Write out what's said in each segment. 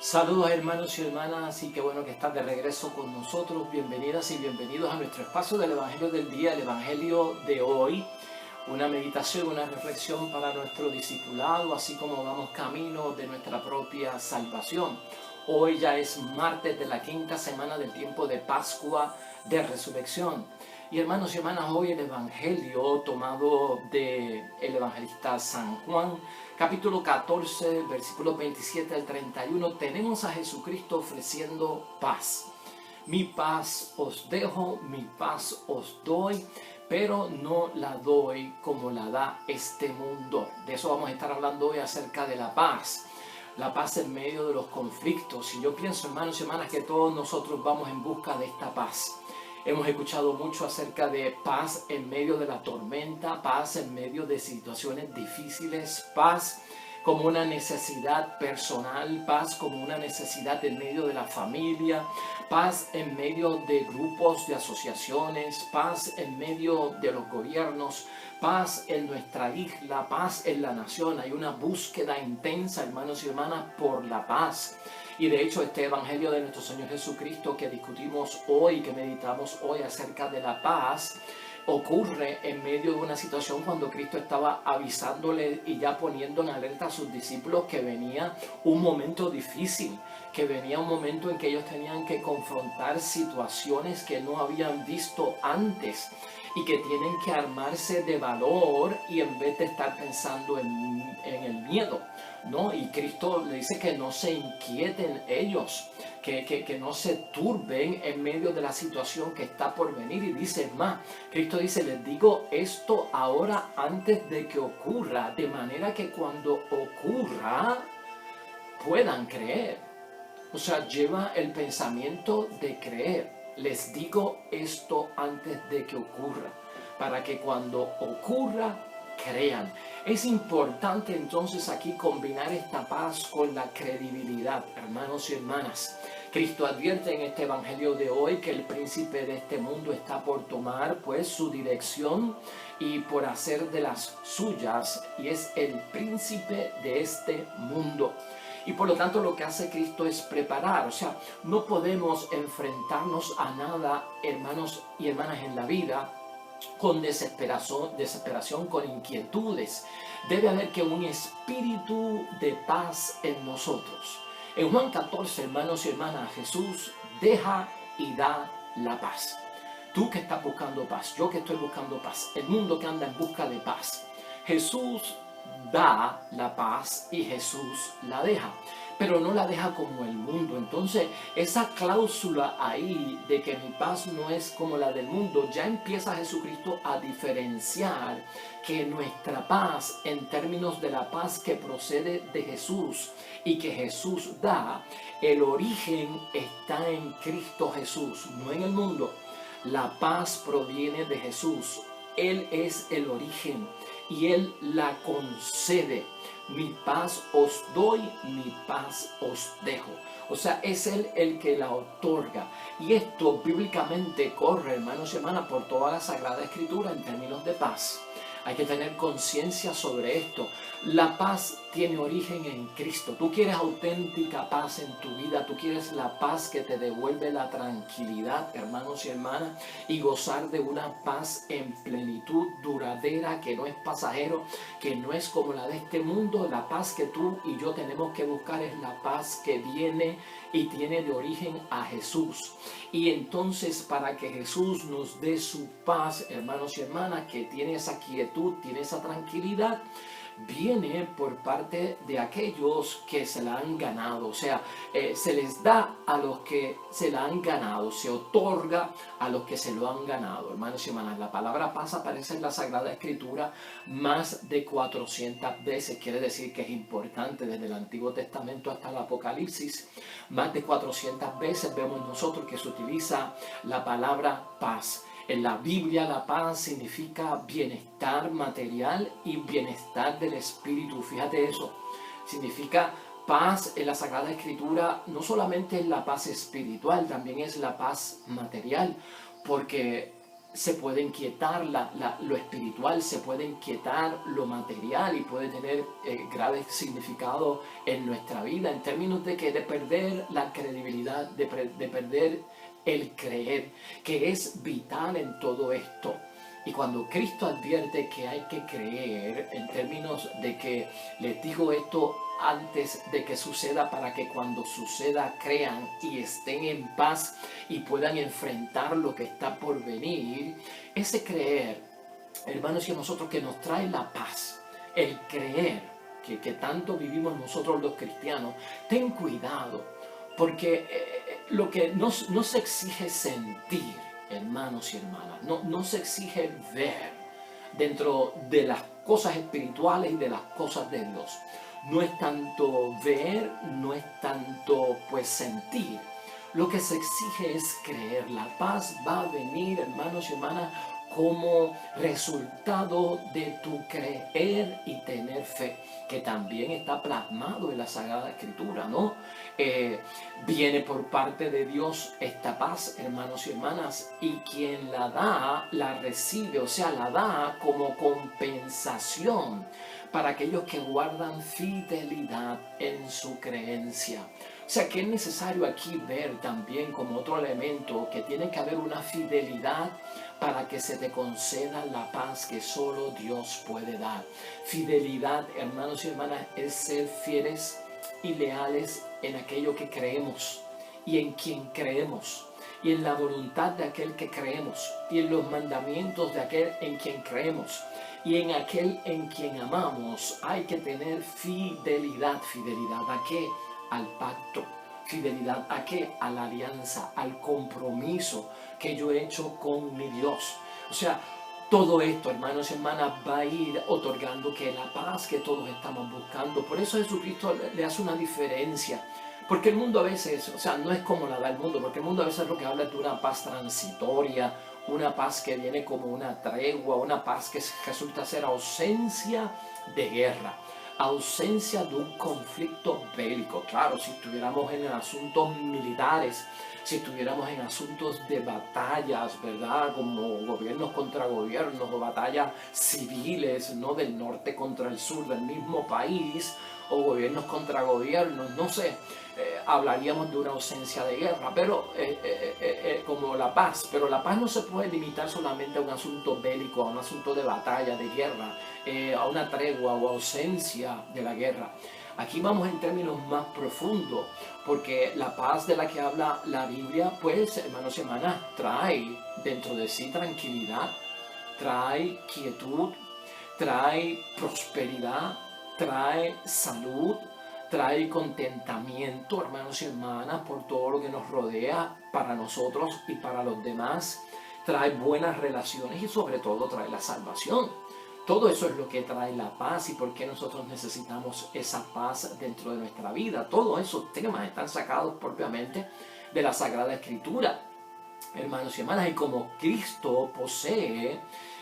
Saludos hermanos y hermanas, y qué bueno que están de regreso con nosotros. Bienvenidas y bienvenidos a nuestro espacio del Evangelio del Día, el Evangelio de hoy. Una meditación, una reflexión para nuestro discipulado, así como vamos camino de nuestra propia salvación. Hoy ya es martes de la quinta semana del tiempo de Pascua de Resurrección. Y hermanos y hermanas, hoy el Evangelio tomado del evangelista San Juan, capítulo 14, versículos 27 al 31, tenemos a Jesucristo ofreciendo paz. Mi paz os dejo, mi paz os doy, pero no la doy como la da este mundo. De eso vamos a estar hablando hoy, acerca de la paz. La paz en medio de los conflictos. Y yo pienso, hermanos y hermanas, que todos nosotros vamos en busca de esta paz. Hemos escuchado mucho acerca de paz en medio de la tormenta, paz en medio de situaciones difíciles, paz como una necesidad personal, paz como una necesidad en medio de la familia, paz en medio de grupos, de asociaciones, paz en medio de los gobiernos, paz en nuestra isla, paz en la nación. Hay una búsqueda intensa, hermanos y hermanas, por la paz. Y de hecho este Evangelio de nuestro Señor Jesucristo que discutimos hoy, que meditamos hoy acerca de la paz, ocurre en medio de una situación cuando Cristo estaba avisándole y ya poniendo en alerta a sus discípulos que venía un momento difícil, que venía un momento en que ellos tenían que confrontar situaciones que no habían visto antes y que tienen que armarse de valor y en vez de estar pensando en el miedo, ¿no? Y Cristo le dice que no se inquieten ellos, que no se turben en medio de la situación que está por venir. Y dice más, Cristo dice, les digo esto ahora antes de que ocurra, de manera que cuando ocurra puedan creer. O sea, lleva el pensamiento de creer. Les digo esto antes de que ocurra, para que cuando ocurra crean. Es importante entonces aquí combinar esta paz con la credibilidad, hermanos y hermanas. Cristo advierte en este Evangelio de hoy que el príncipe de este mundo está por tomar pues su dirección y por hacer de las suyas, y es el príncipe de este mundo. Y por lo tanto lo que hace Cristo es preparar. O sea, no podemos enfrentarnos a nada, hermanos y hermanas, en la vida con desesperación, con inquietudes. Debe haber que un espíritu de paz en nosotros. En Juan 14, hermanos y hermanas, Jesús deja y da la paz. Tú que estás buscando paz, yo que estoy buscando paz, el mundo que anda en busca de paz, Jesús da la paz y Jesús la deja, pero no la deja como el mundo. Entonces esa cláusula ahí de que mi paz no es como la del mundo, ya empieza Jesucristo a diferenciar que nuestra paz, en términos de la paz que procede de Jesús y que Jesús da, el origen está en Cristo Jesús, no en el mundo. La paz proviene de Jesús. Él es el origen y Él la concede. Mi paz os doy, mi paz os dejo. O sea, es Él el que la otorga. Y esto bíblicamente corre, hermanos y hermanas, por toda la Sagrada Escritura en términos de paz. Hay que tener conciencia sobre esto. La paz tiene origen en Cristo. Tú quieres auténtica paz en tu vida. Tú quieres la paz que te devuelve la tranquilidad, hermanos y hermanas, y gozar de una paz en plenitud, duradera, que no es pasajero, que no es como la de este mundo. La paz que tú y yo tenemos que buscar es la paz que viene y tiene de origen a Jesús. Y entonces, para que Jesús nos dé su paz, hermanos y hermanas, que tiene esa quietud, tiene esa tranquilidad, viene por parte de aquellos que se la han ganado. O sea, se les da a los que se la han ganado, se otorga a los que se lo han ganado. Hermanos y hermanas, la palabra paz aparece en la Sagrada Escritura más de 400 veces. Quiere decir que es importante, desde el Antiguo Testamento hasta el Apocalipsis. Más de 400 veces vemos nosotros que se utiliza la palabra paz. En la Biblia la paz significa bienestar material y bienestar del espíritu. Fíjate eso. Significa paz en la Sagrada Escritura. No solamente es la paz espiritual, también es la paz material. Porque se puede inquietar lo espiritual, se puede inquietar lo material y puede tener graves significados en nuestra vida en términos de perder la credibilidad, de perder el creer, que es vital en todo esto. Y cuando Cristo advierte que hay que creer, en términos de que les digo esto antes de que suceda, para que cuando suceda crean y estén en paz y puedan enfrentar lo que está por venir, ese creer, hermanos, y a nosotros, que nos trae la paz, el creer que tanto vivimos nosotros los cristianos. Ten cuidado, porque lo que no se exige sentir, hermanos y hermanas, no se exige ver dentro de las cosas espirituales y de las cosas de Dios. No es tanto ver, no es tanto pues sentir. Lo que se exige es creer. La paz va a venir, hermanos y hermanas, como resultado de tu creer y tener fe, que también está plasmado en la Sagrada Escritura, ¿no? Viene por parte de Dios esta paz, hermanos y hermanas, y quien la da, la recibe, o sea, la da como compensación para aquellos que guardan fidelidad en su creencia. O sea, que es necesario aquí ver también como otro elemento que tiene que haber una fidelidad para que se te conceda la paz que solo Dios puede dar. Fidelidad, hermanos y hermanas, es ser fieles y leales en aquello que creemos y en quien creemos, y en la voluntad de aquel que creemos, y en los mandamientos de aquel en quien creemos, y en aquel en quien amamos. Hay que tener fidelidad. ¿Fidelidad a qué? Al pacto. ¿Fidelidad a qué? A la alianza, al compromiso que yo he hecho con mi Dios. O sea, todo esto, hermanos y hermanas, va a ir otorgando que la paz que todos estamos buscando. Por eso Jesucristo le hace una diferencia. Porque el mundo a veces, o sea, no es como la da el mundo, porque el mundo a veces lo que habla es de una paz transitoria, una paz que viene como una tregua, una paz que resulta ser ausencia de guerra, ausencia de un conflicto bélico. Claro, si estuviéramos en asuntos militares, si estuviéramos en asuntos de batallas, ¿verdad? Como gobiernos contra gobiernos o batallas civiles, ¿no? Del norte contra el sur del mismo país, o gobiernos contra gobiernos, no sé, hablaríamos de una ausencia de guerra, pero como la paz. Pero la paz no se puede limitar solamente a un asunto bélico, a un asunto de batalla, de guerra, a una tregua o ausencia de la guerra. Aquí vamos en términos más profundos, porque la paz de la que habla la Biblia, pues, hermanos y hermanas, trae dentro de sí tranquilidad, trae quietud, trae prosperidad, trae salud, trae contentamiento, hermanos y hermanas, por todo lo que nos rodea, para nosotros y para los demás. Trae buenas relaciones y sobre todo trae la salvación. Todo eso es lo que trae la paz y por qué nosotros necesitamos esa paz dentro de nuestra vida. Todos esos temas están sacados propiamente de la Sagrada Escritura, hermanos y hermanas. Y como Cristo posee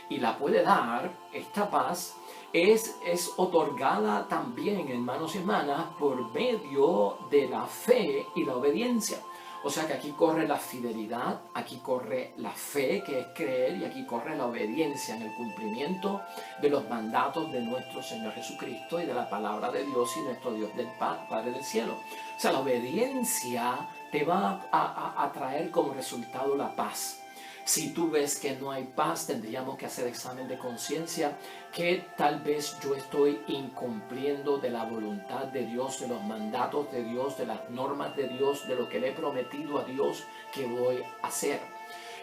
y la puede dar, esta paz es otorgada también, hermanos y hermanas, por medio de la fe y la obediencia. O sea que aquí corre la fidelidad, aquí corre la fe, que es creer, y aquí corre la obediencia en el cumplimiento de los mandatos de nuestro Señor Jesucristo y de la palabra de Dios y nuestro Dios del Padre del cielo. O sea, la obediencia te va a traer como resultado la paz. Si tú ves que no hay paz, tendríamos que hacer examen de conciencia, que tal vez yo estoy incumpliendo de la voluntad de Dios, de los mandatos de Dios, de las normas de Dios, de lo que le he prometido a Dios que voy a hacer.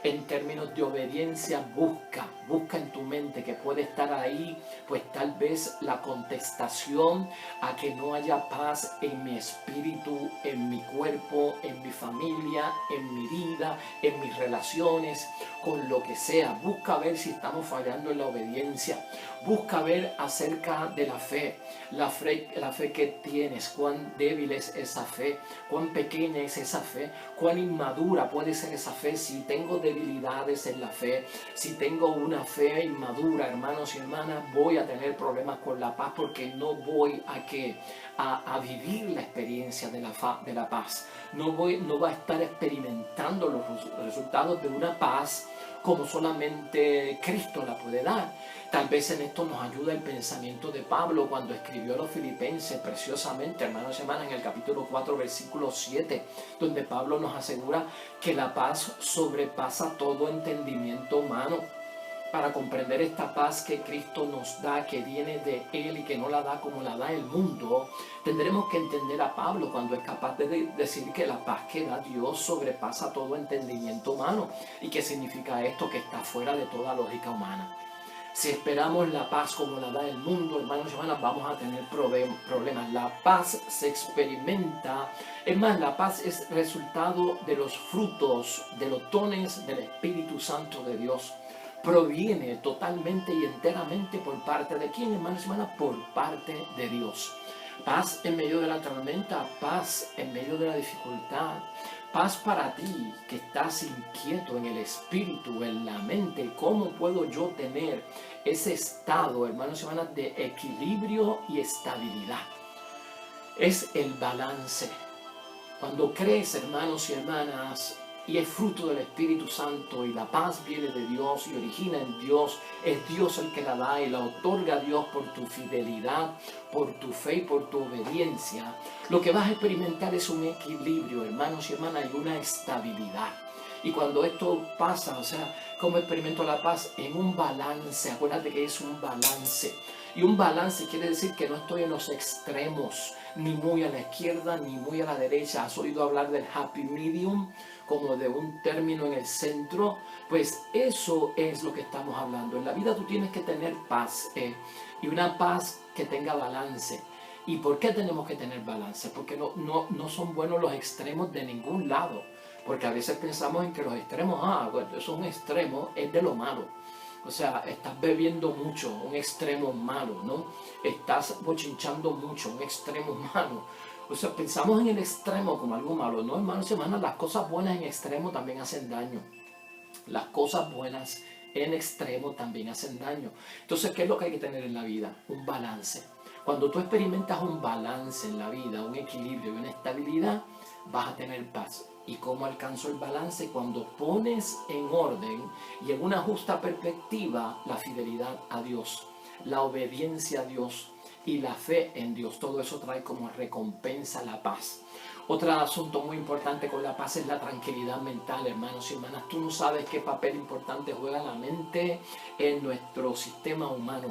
En términos de obediencia, busca en tu mente, que puede estar ahí, pues tal vez la contestación a que no haya paz en mi espíritu, en mi cuerpo, en mi familia, en mi vida, en mis relaciones, con lo que sea. Busca ver si estamos fallando en la obediencia. Busca ver acerca de la fe que tienes, cuán débil es esa fe, cuán pequeña es esa fe, cuán inmadura puede ser esa fe. Si tengo debilidades en la fe, si tengo una fe inmadura, hermanos y hermanas, voy a tener problemas con la paz, porque no voy a vivir la experiencia de la paz. No va a estar experimentando los resultados de una paz como solamente Cristo la puede dar. Tal vez en esto nos ayuda el pensamiento de Pablo cuando escribió a los Filipenses preciosamente, hermanos y hermanas, en el capítulo 4, versículo 7, donde Pablo nos asegura que la paz sobrepasa todo entendimiento humano. Para comprender esta paz que Cristo nos da, que viene de Él y que no la da como la da el mundo, tendremos que entender a Pablo cuando es capaz de decir que la paz que da Dios sobrepasa todo entendimiento humano. ¿Y qué significa esto? Que está fuera de toda lógica humana. Si esperamos la paz como la da el mundo, hermanos y hermanas, vamos a tener problemas. La paz se experimenta, es más, la paz es resultado de los frutos, de los dones del Espíritu Santo de Dios. Proviene totalmente y enteramente por parte de quién, hermanos y hermanas, por parte de Dios. Paz en medio de la tormenta, paz en medio de la dificultad, paz para ti que estás inquieto en el espíritu, en la mente. ¿Cómo puedo yo tener ese estado, hermanos y hermanas, de equilibrio y estabilidad? Es el balance. Cuando crees, hermanos y hermanas, y es fruto del Espíritu Santo y la paz viene de Dios y origina en Dios, es Dios el que la da y la otorga a Dios por tu fidelidad, por tu fe y por tu obediencia. Lo que vas a experimentar es un equilibrio, hermanos y hermanas, y una estabilidad. Y cuando esto pasa, o sea, ¿cómo experimento la paz? En un balance. Acuérdate que es un balance. Y un balance quiere decir que no estoy en los extremos, ni muy a la izquierda, ni muy a la derecha. ¿Has oído hablar del happy medium? Como de un término en el centro. Pues eso es lo que estamos hablando. En la vida tú tienes que tener paz, y una paz que tenga balance. ¿Y por qué tenemos que tener balance? Porque no son buenos los extremos de ningún lado. Porque a veces pensamos en que los extremos, bueno, eso es un extremo, es de lo malo. O sea, estás bebiendo mucho, un extremo malo, ¿no? Estás bochinchando mucho, un extremo malo. O sea, pensamos en el extremo como algo malo, ¿no, hermanos y hermanas? Las cosas buenas en extremo también hacen daño. Las cosas buenas en extremo también hacen daño. Entonces, ¿qué es lo que hay que tener en la vida? Un balance. Cuando tú experimentas un balance en la vida, un equilibrio y una estabilidad, vas a tener paz. ¿Y cómo alcanzo el balance? Cuando pones en orden y en una justa perspectiva la fidelidad a Dios, la obediencia a Dios y la fe en Dios. Todo eso trae como recompensa la paz. Otro asunto muy importante con la paz es la tranquilidad mental, hermanos y hermanas. Tú no sabes qué papel importante juega la mente en nuestro sistema humano,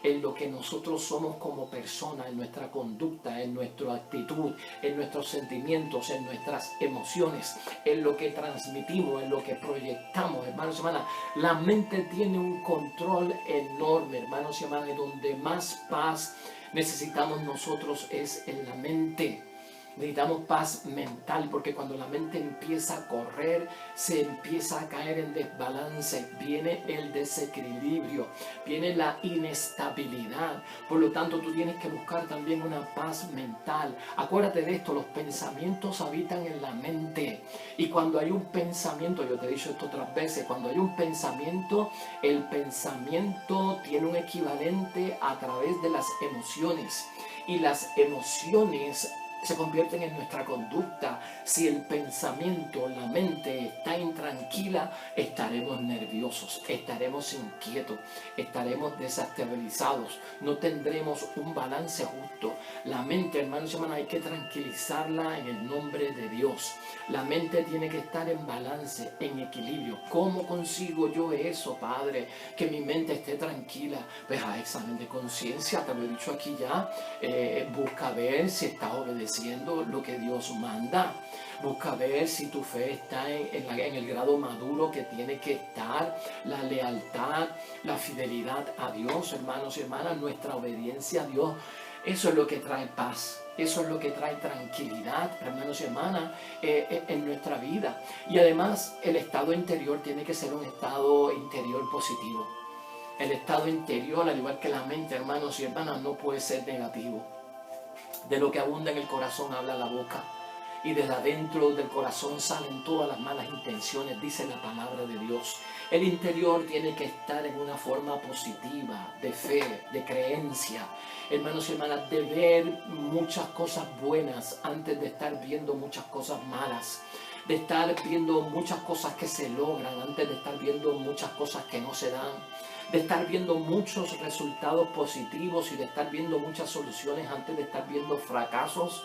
en lo que nosotros somos como personas, en nuestra conducta, en nuestra actitud, en nuestros sentimientos, en nuestras emociones, en lo que transmitimos, en lo que proyectamos, hermanos y hermanas. La mente tiene un control enorme, hermanos y hermanas, y donde más paz necesitamos nosotros es en la mente. Necesitamos paz mental, porque cuando la mente empieza a correr, se empieza a caer en desbalance, viene el desequilibrio, viene la inestabilidad. Por lo tanto, tú tienes que buscar también una paz mental. Acuérdate de esto, los pensamientos habitan en la mente. Y cuando hay un pensamiento, yo te he dicho esto otras veces, cuando hay un pensamiento, el pensamiento tiene un equivalente a través de las emociones. Y las emociones se convierten en nuestra conducta. Si el pensamiento, la mente está intranquila, estaremos nerviosos, estaremos inquietos, estaremos desestabilizados, no tendremos un balance justo. La mente, hermanos y hermanas, hay que tranquilizarla en el nombre de Dios. La mente tiene que estar en balance, en equilibrio. ¿Cómo consigo yo eso, Padre? Que mi mente esté tranquila. Pues a examen de conciencia, te lo he dicho aquí ya. Busca ver si estás obedeciendo lo que Dios manda. Busca ver si tu fe está en el grado maduro que tiene que estar. La lealtad, la fidelidad a Dios, hermanos y hermanas, nuestra obediencia a Dios. Eso es lo que trae paz. Eso es lo que trae tranquilidad, hermanos y hermanas, en nuestra vida. Y además, el estado interior tiene que ser un estado interior positivo. El estado interior, al igual que la mente, hermanos y hermanas, no puede ser negativo. De lo que abunda en el corazón habla la boca. y desde adentro del corazón salen todas las malas intenciones, dice la palabra de Dios. El interior tiene que estar en una forma positiva, de fe, de creencia. Hermanos y hermanas, de ver muchas cosas buenas antes de estar viendo muchas cosas malas. De estar viendo muchas cosas que se logran antes de estar viendo muchas cosas que no se dan. De estar viendo muchos resultados positivos y de estar viendo muchas soluciones antes de estar viendo fracasos,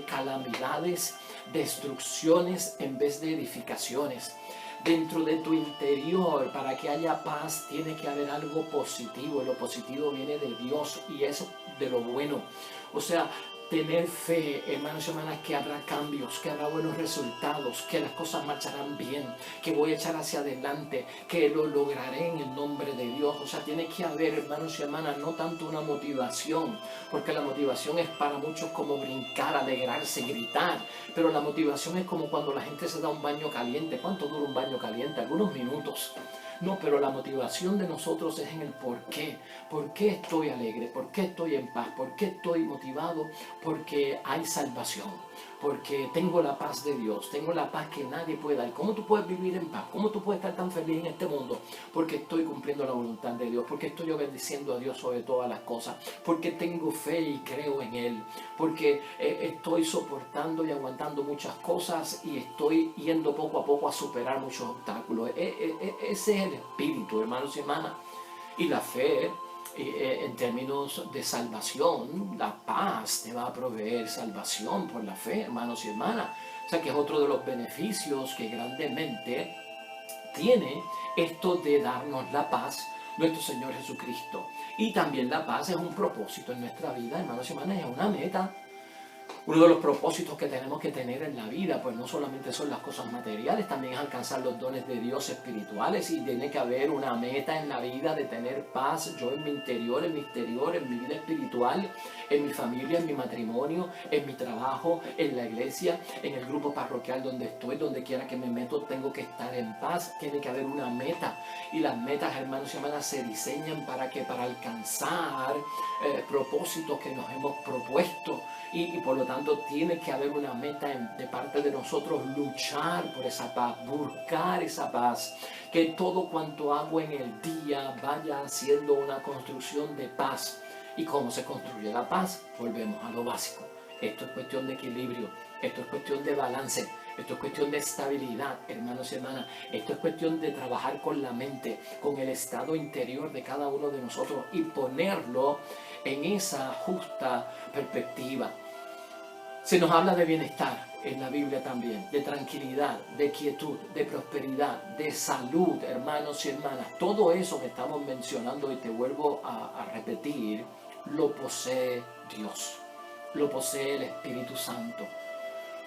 calamidades, destrucciones en vez de edificaciones. Dentro de tu interior, para que haya paz, tiene que haber algo positivo. Lo positivo viene de Dios y es de lo bueno. O sea, tener fe, hermanos y hermanas, que habrá cambios, que habrá buenos resultados, que las cosas marcharán bien, que voy a echar hacia adelante, que lo lograré en el nombre de Dios. O sea, tiene que haber, hermanos y hermanas, no tanto una motivación, porque la motivación es para muchos como brincar, alegrarse, gritar, pero la motivación es como cuando la gente se da un baño caliente. ¿Cuánto dura un baño caliente? Algunos minutos. No, pero la motivación de nosotros es en el por qué. ¿Por qué estoy alegre? ¿Por qué estoy en paz? ¿Por qué estoy motivado? Porque hay salvación. Porque tengo la paz de Dios. Tengo la paz que nadie puede dar. ¿Cómo tú puedes vivir en paz? ¿Cómo tú puedes estar tan feliz en este mundo? Porque estoy cumpliendo la voluntad de Dios. Porque estoy obedeciendo a Dios sobre todas las cosas. Porque tengo fe y creo en Él. Porque estoy soportando y aguantando muchas cosas y estoy yendo poco a poco a superar muchos obstáculos. Ese es el espíritu, hermanos y hermanas. Y la fe, en términos de salvación, la paz te va a proveer salvación por la fe, hermanos y hermanas. O sea que es otro de los beneficios que grandemente tiene esto de darnos la paz, nuestro Señor Jesucristo. Y también la paz es un propósito en nuestra vida, hermanos y hermanas, es una meta. Uno de los propósitos que tenemos que tener en la vida, pues no solamente son las cosas materiales, también es alcanzar los dones de Dios espirituales, y tiene que haber una meta en la vida de tener paz, yo en mi interior, en mi exterior, en mi vida espiritual, en mi familia, en mi matrimonio, en mi trabajo, en la iglesia, en el grupo parroquial donde estoy, donde quiera que me meto, tengo que estar en paz. Tiene que haber una meta, y las metas, hermanos y hermanas, se diseñan para alcanzar propósitos que nos hemos propuesto. Y por lo tanto tiene que haber una meta de parte de nosotros, luchar por esa paz, buscar esa paz, que todo cuanto hago en el día vaya haciendo una construcción de paz. ¿Y cómo se construye la paz? Volvemos a lo básico. Esto es cuestión de equilibrio, esto es cuestión de balance, esto es cuestión de estabilidad, hermanos y hermanas. Esto es cuestión de trabajar con la mente, con el estado interior de cada uno de nosotros y ponerlo en esa justa perspectiva. Se nos habla de bienestar en la Biblia también, de tranquilidad, de quietud, de prosperidad, de salud, hermanos y hermanas. Todo eso que estamos mencionando, y te vuelvo a repetir, lo posee Dios, lo posee el Espíritu Santo,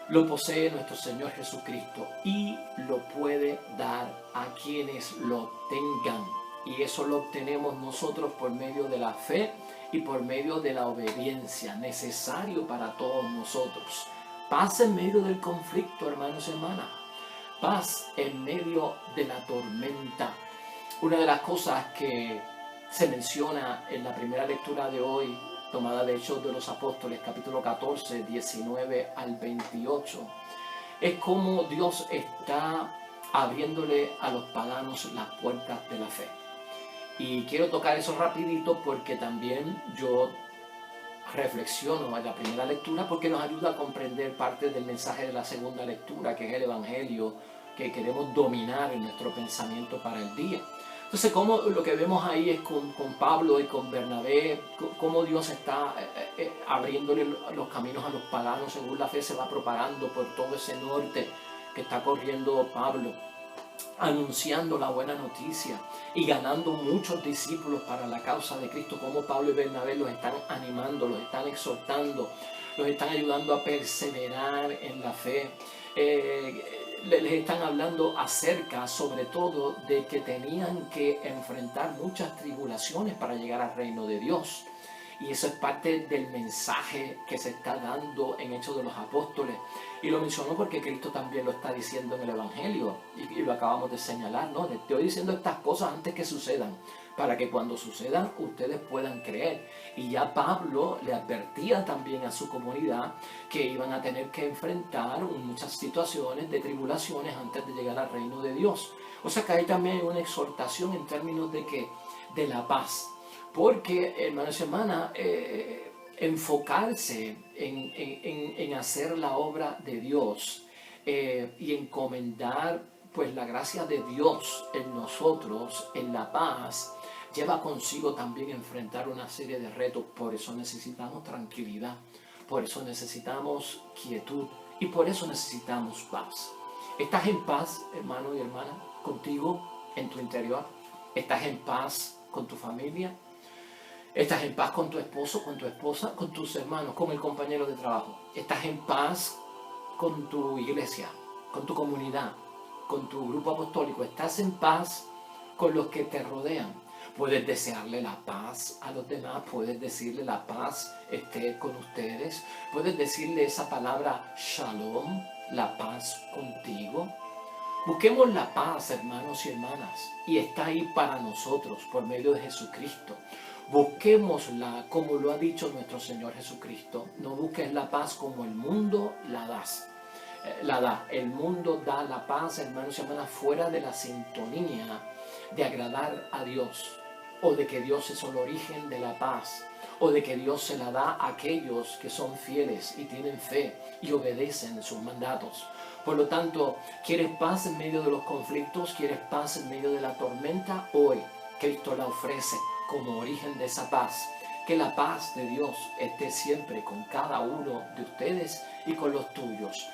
lo posee nuestro Señor Jesucristo y lo puede dar a quienes lo tengan. Y eso lo obtenemos nosotros por medio de la fe y por medio de la obediencia, necesario para todos nosotros. Paz en medio del conflicto, hermanos y hermanas. Paz en medio de la tormenta. Una de las cosas que se menciona en la primera lectura de hoy, tomada de Hechos de los Apóstoles, capítulo 14, 19 al 28, es cómo Dios está abriéndole a los paganos las puertas de la fe. Y quiero tocar eso rapidito porque también yo reflexiono en la primera lectura, porque nos ayuda a comprender parte del mensaje de la segunda lectura, que es el Evangelio que queremos dominar en nuestro pensamiento para el día. Entonces, como lo que vemos ahí es con Pablo y con Bernabé, cómo Dios está abriéndole los caminos a los paganos según la fe se va propagando por todo ese norte que está corriendo Pablo, anunciando la buena noticia y ganando muchos discípulos para la causa de Cristo. Como Pablo y Bernabé los están animando, los están exhortando, los están ayudando a perseverar en la fe. Les están hablando acerca, sobre todo, de que tenían que enfrentar muchas tribulaciones para llegar al reino de Dios. Y eso es parte del mensaje que se está dando en Hechos de los Apóstoles. Y lo menciono porque Cristo también lo está diciendo en el Evangelio. Y lo acabamos de señalar, ¿no? Le estoy diciendo estas cosas antes que sucedan, para que cuando sucedan ustedes puedan creer. Y ya Pablo le advertía también a su comunidad que iban a tener que enfrentar muchas situaciones de tribulaciones antes de llegar al reino de Dios. O sea que hay también una exhortación en términos de que de la paz. Porque, hermanos y hermanas, enfocarse en hacer la obra de Dios y encomendar pues la gracia de Dios en nosotros, en la paz, lleva consigo también enfrentar una serie de retos. Por eso necesitamos tranquilidad, por eso necesitamos quietud y por eso necesitamos paz. ¿Estás en paz, hermano y hermana, contigo, en tu interior? ¿Estás en paz con tu familia? ¿Estás en paz con tu esposo, con tu esposa, con tus hermanos, con el compañero de trabajo? ¿Estás en paz con tu iglesia, con tu comunidad, con tu grupo apostólico? ¿Estás en paz con los que te rodean? Puedes desearle la paz a los demás, puedes decirle la paz esté con ustedes, puedes decirle esa palabra shalom, la paz contigo. Busquemos la paz, hermanos y hermanas, y está ahí para nosotros por medio de Jesucristo. Busquémosla como lo ha dicho nuestro Señor Jesucristo. No busques la paz como el mundo la da. El mundo da la paz, hermanos y hermanas, fuera de la sintonía de agradar a Dios, o de que Dios es el origen de la paz, o de que Dios se la da a aquellos que son fieles y tienen fe y obedecen sus mandatos. Por lo tanto, ¿quieres paz en medio de los conflictos? ¿Quieres paz en medio de la tormenta? Hoy Cristo la ofrece como origen de esa paz. Que la paz de Dios esté siempre con cada uno de ustedes y con los tuyos.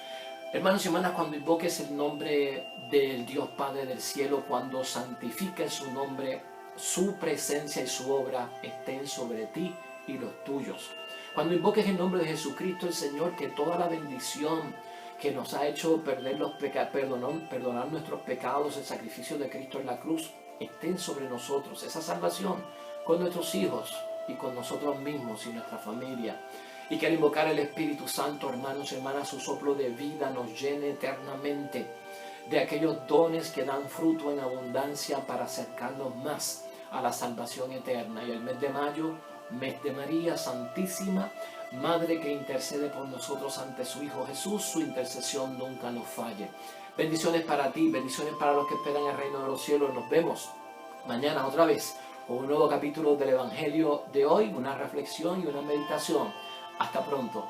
Hermanos y hermanas, cuando invoques el nombre del Dios Padre del cielo, cuando santifiques su nombre, su presencia y su obra estén sobre ti y los tuyos. Cuando invoques el nombre de Jesucristo, el Señor, que toda la bendición que nos ha hecho perdonar nuestros pecados, el sacrificio de Cristo en la cruz, estén sobre nosotros. Esa salvación con nuestros hijos y con nosotros mismos y nuestra familia. Y que al invocar el Espíritu Santo, hermanos y hermanas, su soplo de vida nos llene eternamente de aquellos dones que dan fruto en abundancia para acercarnos más a la salvación eterna. Y el mes de mayo, mes de María Santísima, Madre que intercede por nosotros ante su Hijo Jesús, su intercesión nunca nos falle. Bendiciones para ti, bendiciones para los que esperan el reino de los cielos. Nos vemos mañana otra vez con un nuevo capítulo del Evangelio de hoy, una reflexión y una meditación. Hasta pronto.